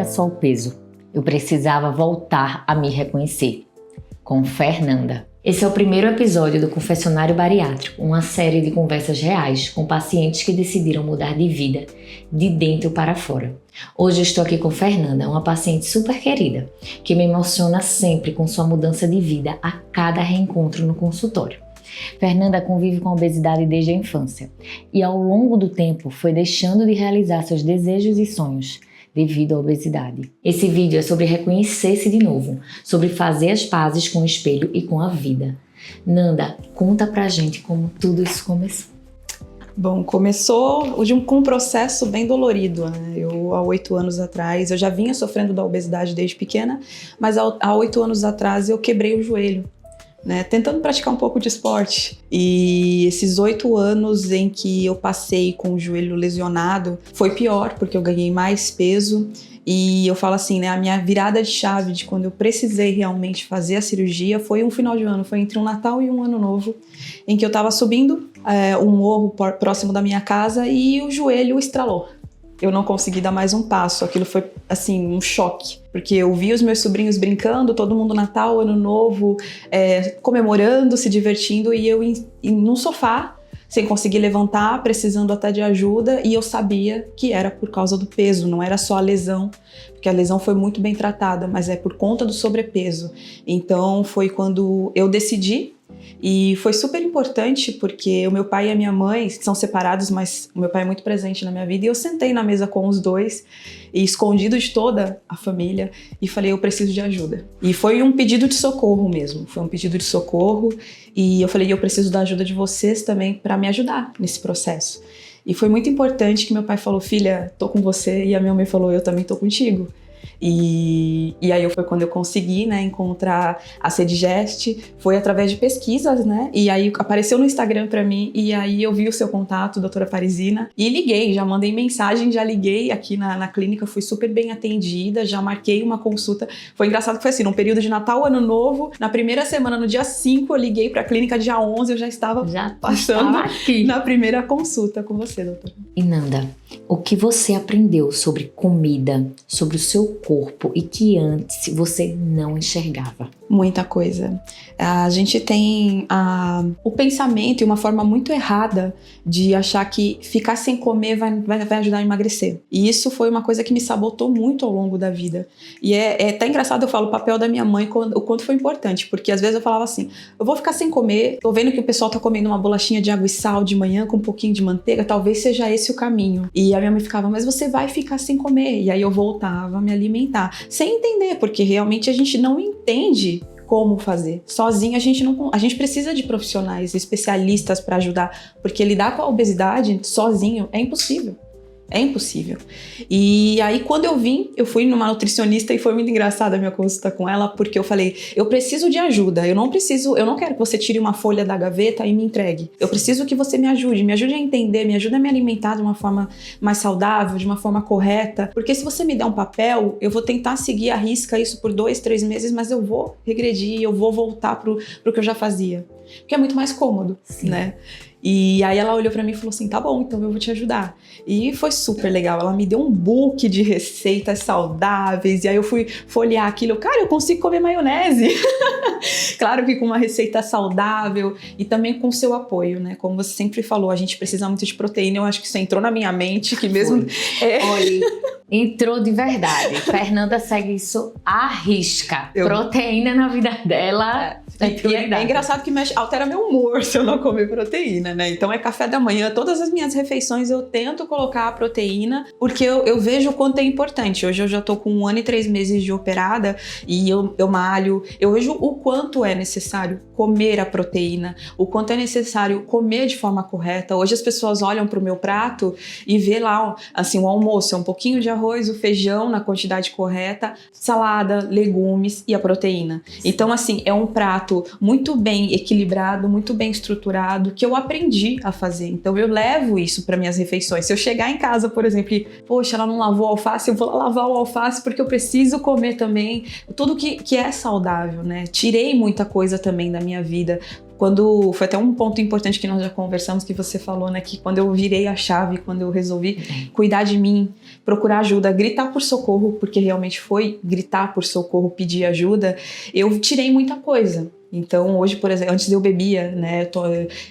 era só o peso. Eu precisava voltar a me reconhecer. Com Fernanda. Esse é o primeiro episódio do Confessionário Bariátrico, uma série de conversas reais com pacientes que decidiram mudar de vida, de dentro para fora. Hoje eu estou aqui com Fernanda, uma paciente super querida, que me emociona sempre com sua mudança de vida a cada reencontro no consultório. Fernanda convive com a obesidade desde a infância e ao longo do tempo foi deixando de realizar seus desejos e sonhos devido à obesidade. Esse vídeo é sobre reconhecer-se de novo, sobre fazer as pazes com o espelho e com a vida. Nanda, conta pra gente como tudo isso começou. Bom, começou com um processo bem dolorido, né? Eu, há 8 anos atrás, eu já vinha sofrendo da obesidade desde pequena, mas há 8 anos atrás eu quebrei o joelho, né? Tentando praticar um pouco de esporte. E esses 8 anos em que eu passei com o joelho lesionado foi pior, porque eu ganhei mais peso. E eu falo assim, né, a minha virada de chave de quando eu precisei realmente fazer a cirurgia foi um final de ano, foi entre um Natal e um Ano Novo, em que eu tava subindo um morro próximo da minha casa e o joelho estralou. Eu não consegui dar mais um passo, aquilo foi assim, um choque, porque eu vi os meus sobrinhos brincando, todo mundo Natal, Ano Novo, comemorando, se divertindo, e eu num sofá, sem conseguir levantar, precisando até de ajuda, e eu sabia que era por causa do peso, não era só a lesão, porque a lesão foi muito bem tratada, mas é por conta do sobrepeso. Então foi quando eu decidi, e foi super importante porque o meu pai e a minha mãe são separados, mas o meu pai é muito presente na minha vida, e eu sentei na mesa com os dois, e escondido de toda a família, e falei, eu preciso de ajuda. E foi um pedido de socorro mesmo, foi um pedido de socorro, e eu falei, eu preciso da ajuda de vocês também para me ajudar nesse processo. E foi muito importante que meu pai falou, filha, tô com você, e a minha mãe falou, eu também tô contigo. E aí foi quando eu consegui, né, encontrar a Cedigest, foi através de pesquisas, né, e aí apareceu no Instagram pra mim, e aí eu vi o seu contato, doutora Parisina, e liguei, já mandei mensagem, já liguei aqui na clínica, fui super bem atendida, já marquei uma consulta. Foi engraçado que foi assim, num período de Natal, Ano Novo, na primeira semana, no dia 5, eu liguei pra clínica, dia 11 eu já estava passando aqui na primeira consulta com você, doutora. E Nanda, o que você aprendeu sobre comida, sobre o seu corpo e que antes você não enxergava? Muita coisa. A gente tem o pensamento e uma forma muito errada de achar que ficar sem comer vai ajudar a emagrecer. E isso foi uma coisa que me sabotou muito ao longo da vida. E é até engraçado, eu falo o papel da minha mãe, o quanto foi importante, porque às vezes eu falava assim, eu vou ficar sem comer, tô vendo que o pessoal tá comendo uma bolachinha de água e sal de manhã com um pouquinho de manteiga, talvez seja esse o caminho. E a minha mãe ficava, mas você vai ficar sem comer. E aí eu voltava a me alimentar, sem entender, porque realmente a gente não entende como fazer. Sozinho a gente precisa de profissionais, especialistas para ajudar, porque lidar com a obesidade sozinho é impossível. É impossível. E aí quando eu fui numa nutricionista e foi muito engraçada a minha consulta com ela, porque eu falei, eu preciso de ajuda, eu não quero que você tire uma folha da gaveta e me entregue. Eu preciso que você me ajude a entender, me ajude a me alimentar de uma forma mais saudável, de uma forma correta, porque se você me der um papel, eu vou tentar seguir à risca isso por 2, 3 meses, mas eu vou regredir, eu vou voltar pro que eu já fazia. Porque é muito mais cômodo, né? E aí ela olhou pra mim e falou assim, tá bom, então eu vou te ajudar. E foi super legal, ela me deu um book de receitas saudáveis, e aí eu fui folhear aquilo, cara, eu consigo comer maionese. Claro que com uma receita saudável e também com o seu apoio, né? Como você sempre falou, a gente precisa muito de proteína, eu acho que isso entrou na minha mente, que mesmo... Olha, entrou de verdade. Fernanda segue isso à risca. Proteína na vida dela é engraçado que altera meu humor se eu não comer proteína, né? Então é café da manhã, todas as minhas refeições eu tento colocar a proteína, porque eu vejo o quanto é importante. Hoje eu já tô com 1 ano e 3 meses de operada e eu malho, eu vejo o quanto é necessário comer a proteína, o quanto é necessário comer de forma correta. Hoje as pessoas olham pro meu prato e vê lá, assim, o almoço é um pouquinho de arroz, o feijão na quantidade correta, salada, legumes e a proteína. Então, assim, é um prato muito bem equilibrado, muito bem estruturado, que eu aprendi a fazer. Então, eu levo isso para minhas refeições. Se eu chegar em casa, por exemplo, e, poxa, ela não lavou a alface, eu vou lá lavar o alface porque eu preciso comer também tudo que é saudável, né? Tirei muita coisa também da minha vida Foi até um ponto importante que nós já conversamos, que você falou, né? Que quando eu virei a chave, quando eu resolvi cuidar de mim, procurar ajuda, gritar por socorro, porque realmente foi gritar por socorro, pedir ajuda, eu tirei muita coisa. Então hoje, por exemplo, antes eu bebia, né,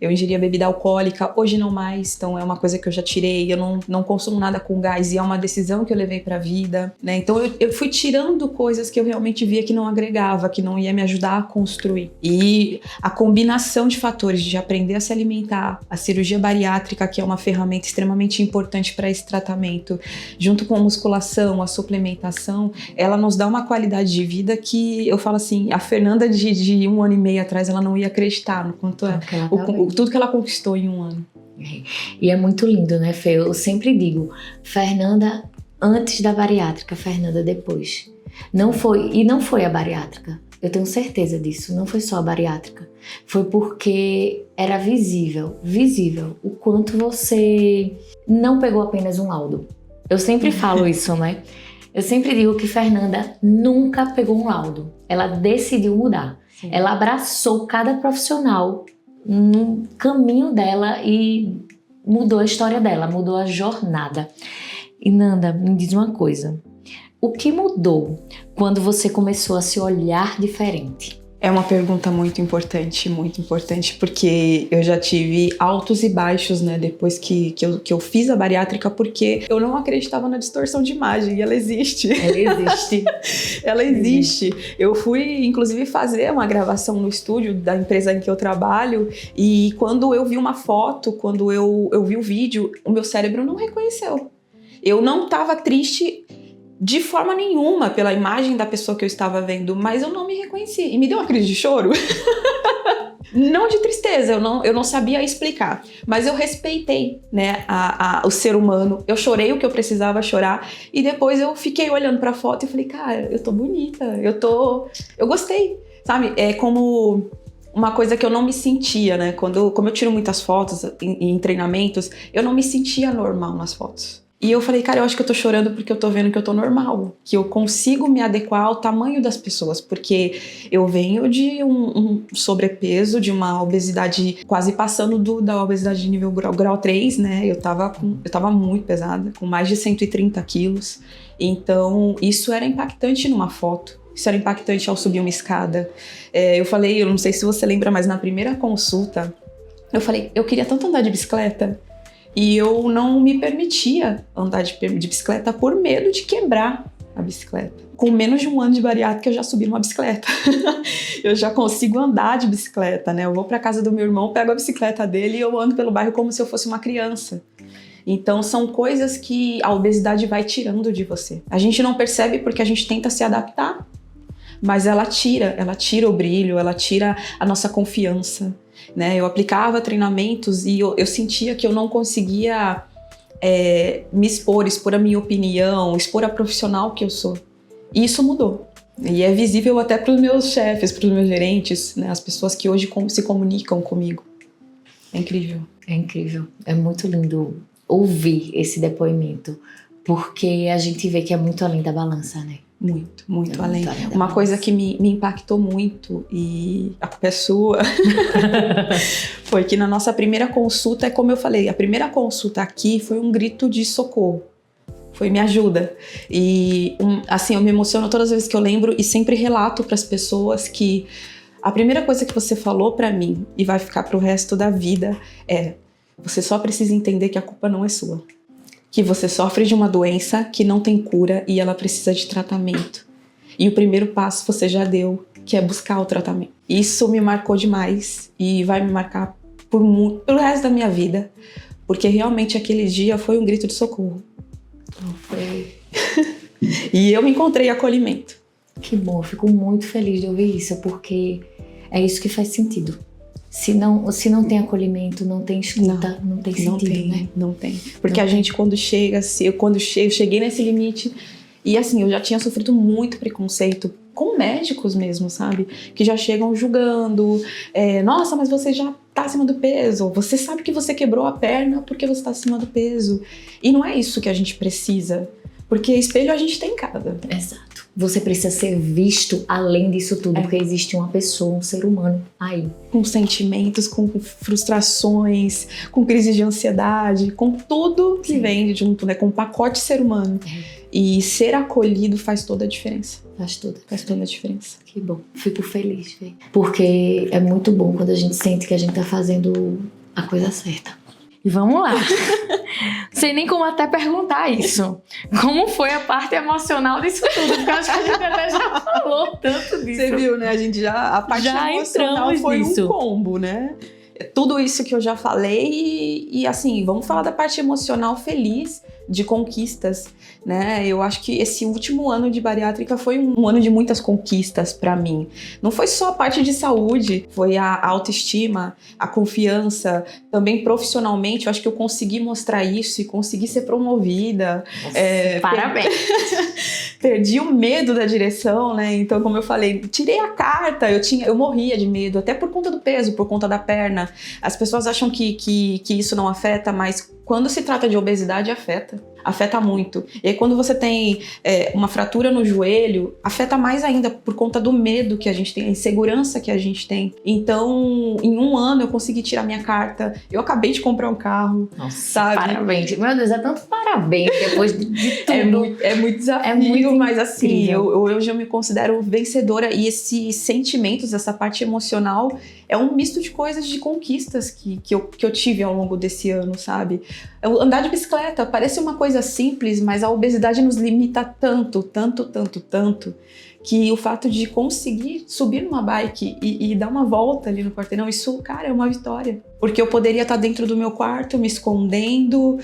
eu ingeria bebida alcoólica, hoje não mais, então é uma coisa que eu já tirei, eu não consumo nada com gás e é uma decisão que eu levei pra vida, né, então eu fui tirando coisas que eu realmente via que não agregava, que não ia me ajudar a construir. E a combinação de fatores de aprender a se alimentar, a cirurgia bariátrica, que é uma ferramenta extremamente importante para esse tratamento, junto com a musculação, a suplementação, ela nos dá uma qualidade de vida que eu falo assim, a Fernanda de 1 ano e meio atrás, ela não ia acreditar no quanto tudo que ela conquistou em 1 ano. E é muito lindo, né, Fê? Eu sempre digo, Fernanda antes da bariátrica, Fernanda depois. Não foi a bariátrica. Eu tenho certeza disso. Não foi só a bariátrica. Foi porque era visível o quanto você não pegou apenas um laudo. Eu sempre falo isso, né? Eu sempre digo que Fernanda nunca pegou um laudo. Ela decidiu mudar. Sim. Ela abraçou cada profissional no caminho dela e mudou a história dela, mudou a jornada. E Nanda, me diz uma coisa. O que mudou quando você começou a se olhar diferente? É uma pergunta muito importante, porque eu já tive altos e baixos, né, depois que eu fiz a bariátrica, porque eu não acreditava na distorção de imagem, e ela existe. Ela existe. Eu fui, inclusive, fazer uma gravação no estúdio da empresa em que eu trabalho, e quando eu vi uma foto, quando eu vi o vídeo, o meu cérebro não reconheceu. Eu não estava triste de forma nenhuma pela imagem da pessoa que eu estava vendo, mas eu não me reconheci. E me deu uma crise de choro. Não de tristeza, eu não sabia explicar. Mas eu respeitei, né, o ser humano. Eu chorei o que eu precisava chorar. E depois eu fiquei olhando pra foto e falei, cara, eu tô bonita. Eu gostei, sabe? É como uma coisa que eu não me sentia, né? Como eu tiro muitas fotos em treinamentos, eu não me sentia normal nas fotos. E eu falei, cara, eu acho que eu tô chorando porque eu tô vendo que eu tô normal, que eu consigo me adequar ao tamanho das pessoas, porque eu venho de um sobrepeso, de uma obesidade quase passando da obesidade de nível grau 3, né? Eu tava muito pesada, com mais de 130 quilos, então isso era impactante numa foto. Isso era impactante ao subir uma escada. Eu falei, eu não sei se você lembra, mas na primeira consulta, eu falei, eu queria tanto andar de bicicleta. E eu não me permitia andar de bicicleta por medo de quebrar a bicicleta. Com menos de 1 ano de bariátrica, eu já subi numa bicicleta. Eu já consigo andar de bicicleta, né? Eu vou pra casa do meu irmão, pego a bicicleta dele e eu ando pelo bairro como se eu fosse uma criança. Então, são coisas que a obesidade vai tirando de você. A gente não percebe porque a gente tenta se adaptar, mas ela tira o brilho, ela tira a nossa confiança. Né? Eu aplicava treinamentos e eu sentia que eu não conseguia me expor a minha opinião, expor a profissional que eu sou. E isso mudou. E é visível até para os meus chefes, para os meus gerentes, né? As pessoas que hoje se comunicam comigo. É incrível. É incrível. É muito lindo ouvir esse depoimento, porque a gente vê que é muito além da balança, né? Muito além. Uma coisa que me impactou muito, e a culpa é sua, foi que na nossa primeira consulta, como eu falei, a primeira consulta aqui foi um grito de socorro. Foi me ajuda. E assim, eu me emociono todas as vezes que eu lembro e sempre relato para as pessoas que a primeira coisa que você falou para mim e vai ficar pro resto da vida é: você só precisa entender que a culpa não é sua. Que você sofre de uma doença que não tem cura e ela precisa de tratamento. E o primeiro passo você já deu, que é buscar o tratamento. Isso me marcou demais e vai me marcar pelo resto da minha vida, porque realmente aquele dia foi um grito de socorro. Foi. E eu me encontrei acolhimento. Que bom, eu fico muito feliz de ouvir isso, porque é isso que faz sentido. Se não tem acolhimento, não tem escuta, não tem sentido, né? Não tem. Porque a gente quando chega, eu cheguei nesse limite, e assim, eu já tinha sofrido muito preconceito com médicos mesmo, sabe? Que já chegam julgando, nossa, mas você já tá acima do peso, você sabe que você quebrou a perna porque você tá acima do peso. E não é isso que a gente precisa, porque espelho a gente tem em casa. Exato. você precisa ser visto além disso tudo, porque existe uma pessoa, um ser humano aí. Com sentimentos, com frustrações, com crise de ansiedade, com tudo que vem junto, né? Com um pacote ser humano. E ser acolhido faz toda a diferença. Faz toda a diferença. Que bom. Fico feliz, véio. Porque é muito bom quando a gente sente que a gente tá fazendo a coisa certa. E vamos lá. Não sei nem como até perguntar isso. Como foi a parte emocional disso tudo? Porque eu acho que a gente até já falou tanto disso. Você viu, né? A parte emocional foi nisso. Um combo, né? Tudo isso que eu já falei e assim, vamos falar da parte emocional feliz, de conquistas, né? Eu acho que esse último ano de bariátrica foi um ano de muitas conquistas pra mim. Não foi só a parte de saúde, foi a autoestima, a confiança, também profissionalmente. Eu acho que eu consegui mostrar isso e consegui ser promovida. Nossa, parabéns! Perdi o medo da direção, né? Então, como eu falei, tirei a carta, eu morria de medo, até por conta do peso, por conta da perna. As pessoas acham que isso não afeta, mas quando se trata de obesidade, afeta muito. E aí, quando você tem uma fratura no joelho, afeta mais ainda por conta do medo que a gente tem, a insegurança que a gente tem. Então, em um ano, eu consegui tirar minha carta. Eu acabei de comprar um carro. Nossa, sabe? Parabéns. Meu Deus, é tanto parabéns depois de tudo. É muito desafio, mas assim, hoje eu me considero vencedora. E esses sentimentos, essa parte emocional, é um misto de coisas, de conquistas que eu tive ao longo desse ano, sabe? Andar de bicicleta parece uma coisa simples, mas a obesidade nos limita tanto, que o fato de conseguir subir numa bike e dar uma volta ali no quarteirão, isso, cara, é uma vitória. Porque eu poderia estar dentro do meu quarto, me escondendo,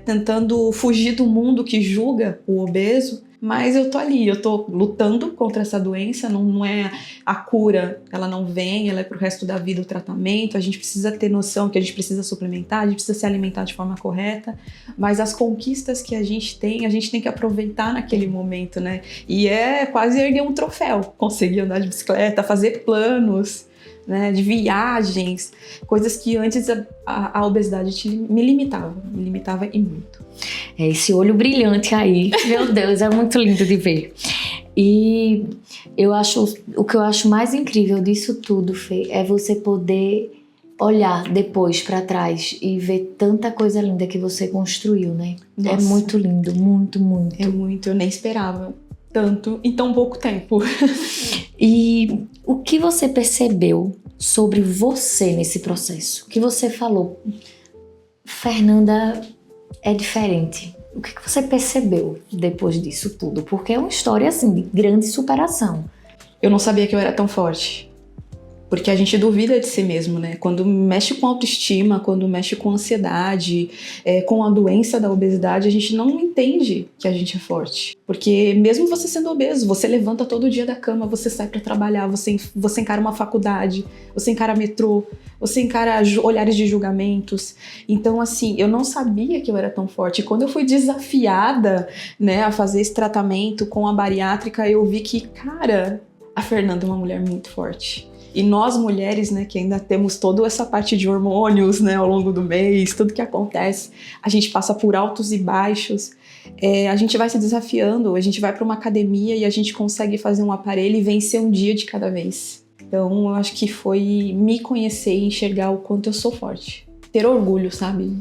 tentando fugir do mundo que julga o obeso, mas eu tô ali, eu tô lutando contra essa doença, não é a cura, ela não vem, ela é pro resto da vida o tratamento, a gente precisa ter noção que a gente precisa suplementar, a gente precisa se alimentar de forma correta, mas as conquistas que a gente tem que aproveitar naquele momento, né? E é quase erguer um troféu, conseguir andar de bicicleta, fazer planos, né, de viagens, coisas que antes a obesidade me limitava e muito. Esse olho brilhante aí, meu Deus, é muito lindo de ver. E o que eu acho mais incrível disso tudo, Fê, é você poder olhar depois pra trás e ver tanta coisa linda que você construiu, né? Nossa. É muito lindo, muito. É muito, eu nem esperava tanto em tão pouco tempo. E o que você percebeu sobre você nesse processo? O que você falou? Fernanda é diferente. O que você percebeu depois disso tudo? Porque é uma história, assim, de grande superação. Eu não sabia que eu era tão forte. Porque a gente duvida de si mesmo, né? Quando mexe com autoestima, quando mexe com ansiedade, com a doença da obesidade, a gente não entende que a gente é forte. Porque mesmo você sendo obeso, você levanta todo dia da cama, você sai pra trabalhar, você encara uma faculdade, você encara metrô, você encara olhares de julgamentos. Então, assim, eu não sabia que eu era tão forte. E quando eu fui desafiada, né, a fazer esse tratamento com a bariátrica, eu vi que, cara, a Fernanda é uma mulher muito forte. E nós mulheres, né, que ainda temos toda essa parte de hormônios, né, ao longo do mês, tudo que acontece, a gente passa por altos e baixos, a gente vai se desafiando, a gente vai para uma academia e a gente consegue fazer um aparelho e vencer um dia de cada vez. Então, eu acho que foi me conhecer e enxergar o quanto eu sou forte. Ter orgulho, sabe,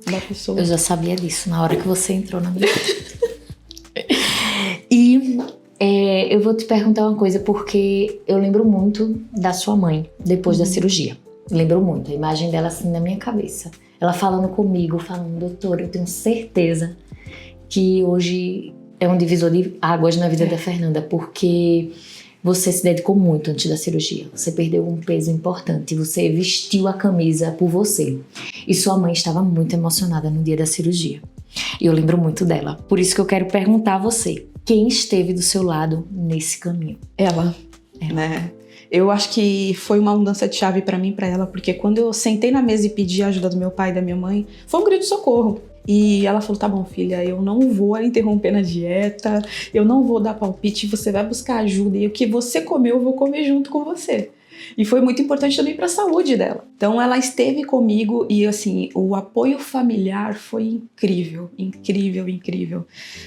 da pessoa. Eu já sabia disso na hora que você entrou na minha vida. E... eu vou te perguntar uma coisa, porque eu lembro muito da sua mãe, depois da cirurgia. Lembro muito, a imagem dela assim na minha cabeça. Ela falando comigo, falando, doutora, eu tenho certeza que hoje é um divisor de águas na vida da Fernanda, porque você se dedicou muito antes da cirurgia. Você perdeu um peso importante, você vestiu a camisa por você. E sua mãe estava muito emocionada no dia da cirurgia. E eu lembro muito dela. Por isso que eu quero perguntar a você, quem esteve do seu lado nesse caminho? Ela. Né? Eu acho que foi uma mudança de chave pra mim e pra ela, porque quando eu sentei na mesa e pedi a ajuda do meu pai e da minha mãe, foi um grito de socorro. E ela falou, tá bom, filha, eu não vou interromper na dieta, eu não vou dar palpite, você vai buscar ajuda e o que você comeu eu vou comer junto com você. E foi muito importante também para a saúde dela. Então ela esteve comigo e assim, o apoio familiar foi incrível, incrível, incrível.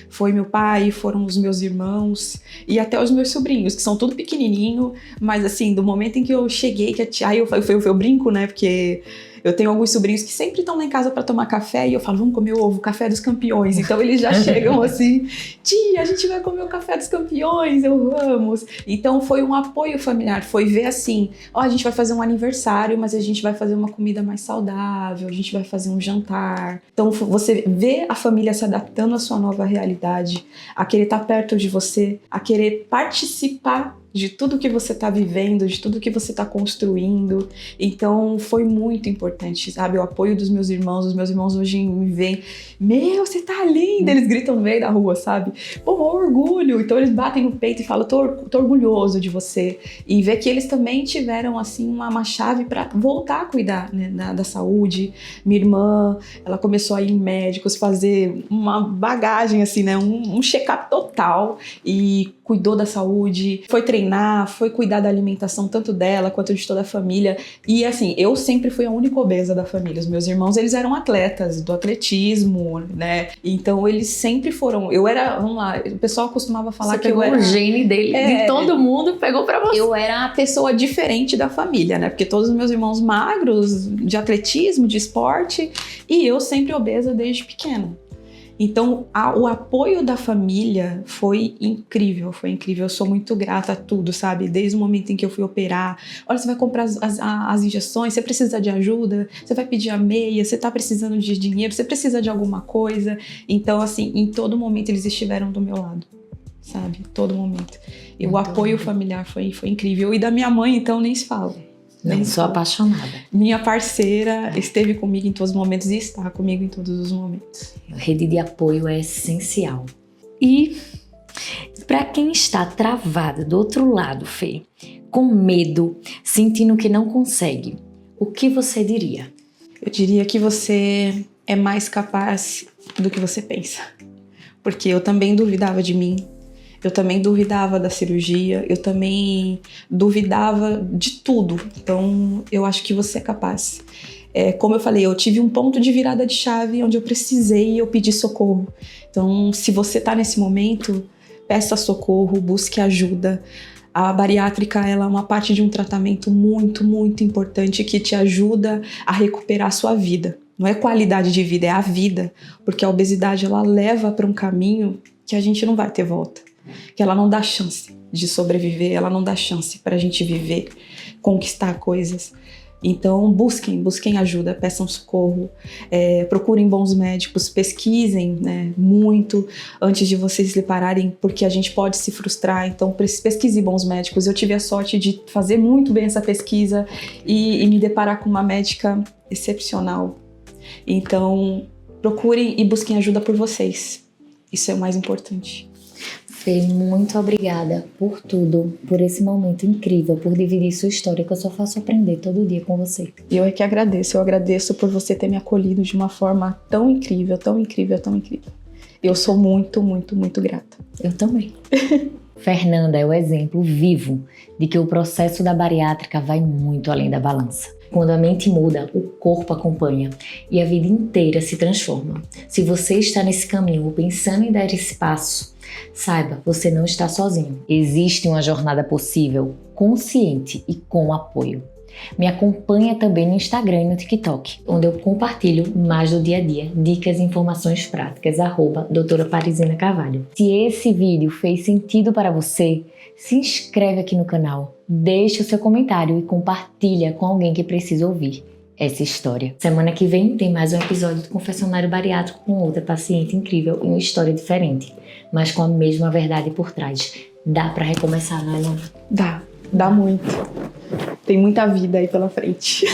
Foi meu pai, foram os meus irmãos e até os meus sobrinhos, que são tudo pequenininho, mas assim, do momento em que eu cheguei, que a tia, aí eu brinco, né, porque eu tenho alguns sobrinhos que sempre estão lá em casa para tomar café e eu falo, vamos comer o ovo, café dos campeões. Então eles já chegam assim, tia, a gente vai comer o café dos campeões, eu vamos. Então foi um apoio familiar, foi ver assim, ó, a gente vai fazer um aniversário, mas a gente vai fazer uma comida mais saudável, a gente vai fazer um jantar. Então você vê a família se adaptando à sua nova realidade, a querer estar perto de você, a querer participar de tudo que você está vivendo, de tudo que você está construindo. Então foi muito importante, sabe? O apoio dos meus irmãos. Os meus irmãos hoje me veem, meu, você tá linda! Eles gritam no meio da rua, sabe? Pô, orgulho! Então eles batem no peito e falam, tô orgulhoso de você. E ver que eles também tiveram, assim, uma chave para voltar a cuidar, né, da saúde. Minha irmã, ela começou a ir em médicos, fazer uma bagagem, assim, né? Um check-up total e cuidou da saúde, foi treinar, foi cuidar da alimentação tanto dela quanto de toda a família. E assim, eu sempre fui a única obesa da família. Os meus irmãos, eles eram atletas do atletismo, né? Então eles sempre foram. Eu era, vamos lá, o pessoal costumava falar que eu era o gene dele, de todo mundo pegou pra você. Eu era a pessoa diferente da família, né? Porque todos os meus irmãos magros, de atletismo, de esporte, e eu sempre obesa desde pequena. Então, o apoio da família foi incrível, foi incrível. Eu sou muito grata a tudo, sabe? Desde o momento em que eu fui operar. Olha, você vai comprar as injeções, você precisa de ajuda, você vai pedir a meia, você tá precisando de dinheiro, você precisa de alguma coisa. Então, assim, em todo momento eles estiveram do meu lado, sabe? Todo momento. E o apoio familiar foi incrível. E da minha mãe, então, nem se fala. Não, sou apaixonada. Minha parceira esteve comigo em todos os momentos e está comigo em todos os momentos. A rede de apoio é essencial. E para quem está travado do outro lado, Fê, com medo, sentindo que não consegue, o que você diria? Eu diria que você é mais capaz do que você pensa. Porque eu também duvidava de mim. Eu também duvidava da cirurgia, eu também duvidava de tudo. Então, eu acho que você é capaz. Como eu falei, eu tive um ponto de virada de chave onde eu precisei e eu pedi socorro. Então, se você está nesse momento, peça socorro, busque ajuda. A bariátrica, ela é uma parte de um tratamento muito, muito importante que te ajuda a recuperar a sua vida. Não é qualidade de vida, é a vida. Porque a obesidade, ela leva para um caminho que a gente não vai ter volta. Que ela não dá chance de sobreviver, ela não dá chance para a gente viver, conquistar coisas. Então busquem ajuda, peçam socorro, procurem bons médicos, pesquisem, né, muito antes de vocês se pararem, porque a gente pode se frustrar. Então pesquise bons médicos. Eu tive a sorte de fazer muito bem essa pesquisa e me deparar com uma médica excepcional. Então procurem e busquem ajuda por vocês. Isso é o mais importante. Fê, muito obrigada por tudo, por esse momento incrível, por dividir sua história, que eu só faço aprender todo dia com você. Eu é que agradeço, eu agradeço por você ter me acolhido de uma forma tão incrível, tão incrível, tão incrível. Eu sou muito, muito, muito grata. Eu também. Fernanda é o exemplo vivo de que o processo da bariátrica vai muito além da balança. Quando a mente muda, o corpo acompanha e a vida inteira se transforma. Se você está nesse caminho ou pensando em dar esse passo, saiba, você não está sozinho. Existe uma jornada possível, consciente e com apoio. Me acompanha também no Instagram e no TikTok, onde eu compartilho mais do dia a dia, dicas e informações práticas, @doutora Parisina Carvalho. Se esse vídeo fez sentido para você, se inscreve aqui no canal, deixa o seu comentário e compartilha com alguém que precisa ouvir essa história. Semana que vem tem mais um episódio do Confessionário Bariátrico com outra paciente incrível e uma história diferente, mas com a mesma verdade por trás. Dá pra recomeçar, não é, não? Dá muito. Tem muita vida aí pela frente.